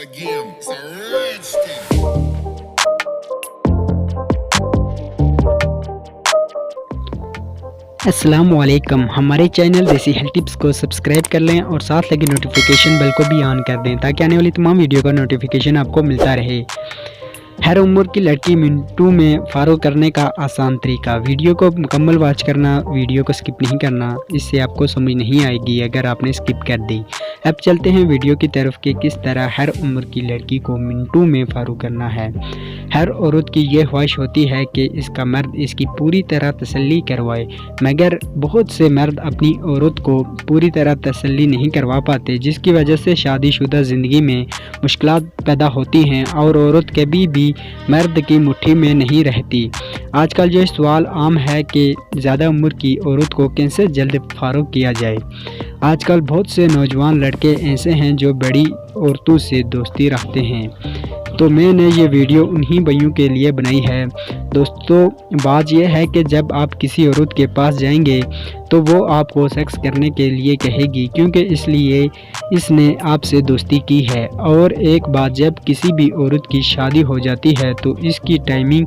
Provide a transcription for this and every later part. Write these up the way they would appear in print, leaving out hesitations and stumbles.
again. It's a rich thing. अस्सलामुअलैकुम। हमारे channel देसी हेल्थ टिप्स को सब्सक्राइब कर लें और साथ लगे नोटिफिकेशन बेल को भी ऑन कर दें ताकि आने वाली तमाम वीडियो का नोटिफिकेशन आपको मिलता रहे। हर उम्र की लड़की मिनटों में फारूक करने का आसान तरीका। वीडियो को मुकम्मल वॉच करना, वीडियो को स्किप नहीं करना, इससे आपको समझ नहीं आएगी अगर आपने स्किप कर दी। अब चलते हैं वीडियो की तरफ कि किस तरह हर उम्र की लड़की को मिनटों में फारूक करना है। हर औरत की ये ख्वाहिश होती है कि इसका मर्द इसकी पूरी तरह तसल्ली करवाए, मगर बहुत से मर्द अपनी औरत को पूरी तरह तसल्ली नहीं करवा पाते, जिसकी वजह से शादीशुदा ज़िंदगी में मुश्किलात पैदा होती हैं और औरत कभी भी मर्द की मुट्ठी में नहीं रहती। आजकल ये सवाल आम है कि ज़्यादा उम्र की औरत को कैसे जल्द फारूक किया जाए। आजकल बहुत से नौजवान लड़के ऐसे हैं जो बड़ी औरतों से दोस्ती रखते हैं, तो मैंने ये वीडियो उन्हीं भाइयों के लिए बनाई है। दोस्तों, बात यह है कि जब आप किसी औरत के पास जाएंगे तो वो आपको सेक्स करने के लिए कहेगी, क्योंकि इसलिए इसने आपसे दोस्ती की है। और एक बात, जब किसी भी औरत की शादी हो जाती है तो इसकी टाइमिंग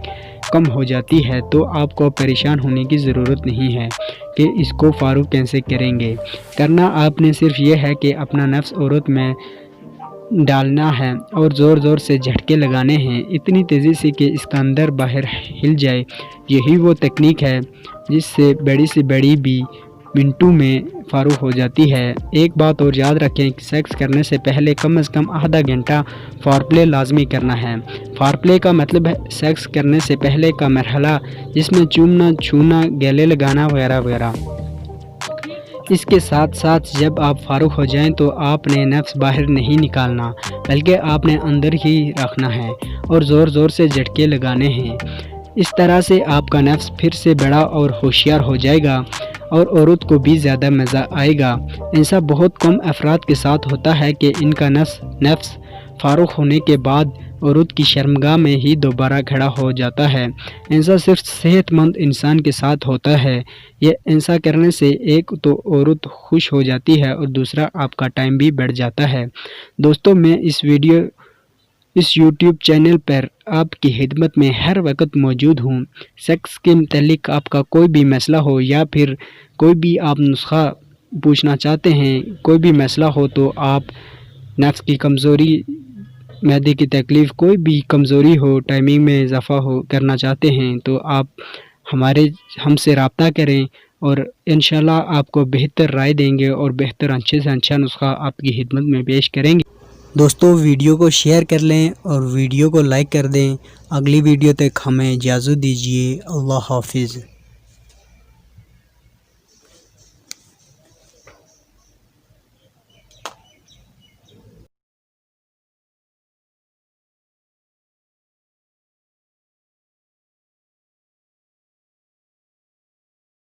कम हो जाती है, तो आपको परेशान होने की ज़रूरत नहीं है कि इसको फारूक कैसे करेंगे। करना आपने सिर्फ ये है कि अपना नफ्स औरत में डालना है और ज़ोर ज़ोर से झटके लगाने हैं, इतनी तेज़ी से कि इसका अंदर बाहर हिल जाए। यही वो तकनीक है जिससे बड़ी से बड़ी भी मिनटों में फारूक हो जाती है। एक बात और याद रखें कि सेक्स करने से पहले कम से कम आधा घंटा फ़ोरप्ले लाजमी करना है। फ़ोरप्ले का मतलब है सेक्स करने से पहले का मरहला, जिसमें चूमना, छूना, गले लगाना वगैरह वगैरह। इसके साथ साथ जब आप फारूक हो जाएं तो आपने नफ्स बाहर नहीं निकालना, बल्कि आपने अंदर ही रखना है और ज़ोर ज़ोर से झटके लगाने हैं। इस तरह से आपका नफ्स फिर से बड़ा और होशियार हो जाएगा और औरत को भी ज़्यादा मज़ा आएगा। ऐसा बहुत कम अफराद के साथ होता है कि इनका नफ्स फारूक होने के बाद औरत की शर्मगाह में ही दोबारा खड़ा हो जाता है। ऐसा सिर्फ सेहतमंद इंसान के साथ होता है। ये ऐसा करने से एक तो औरत खुश हो जाती है और दूसरा आपका टाइम भी बढ़ जाता है। दोस्तों, मैं इस यूट्यूब चैनल पर आपकी खिदमत में हर वक्त मौजूद हूँ। सेक्स के मुतालिक आपका कोई भी मसला हो या फिर कोई भी आप नुस्खा पूछना चाहते हैं, कोई भी मसला हो, तो आप नफ्स की कमज़ोरी, मैदे की तकलीफ़, कोई भी कमज़ोरी हो, टाइमिंग में इजाफ़ा हो करना चाहते हैं, तो आप हमसे रब्ता करें और इंशाल्लाह आपको बेहतर राय देंगे और बेहतर अच्छे से अच्छा नुस्खा आपकी खिदमत में पेश करेंगे। दोस्तों, वीडियो को शेयर कर लें और वीडियो को लाइक कर दें। अगली वीडियो तक हमें इजाज़त दीजिए। अल्लाह हाफिज़।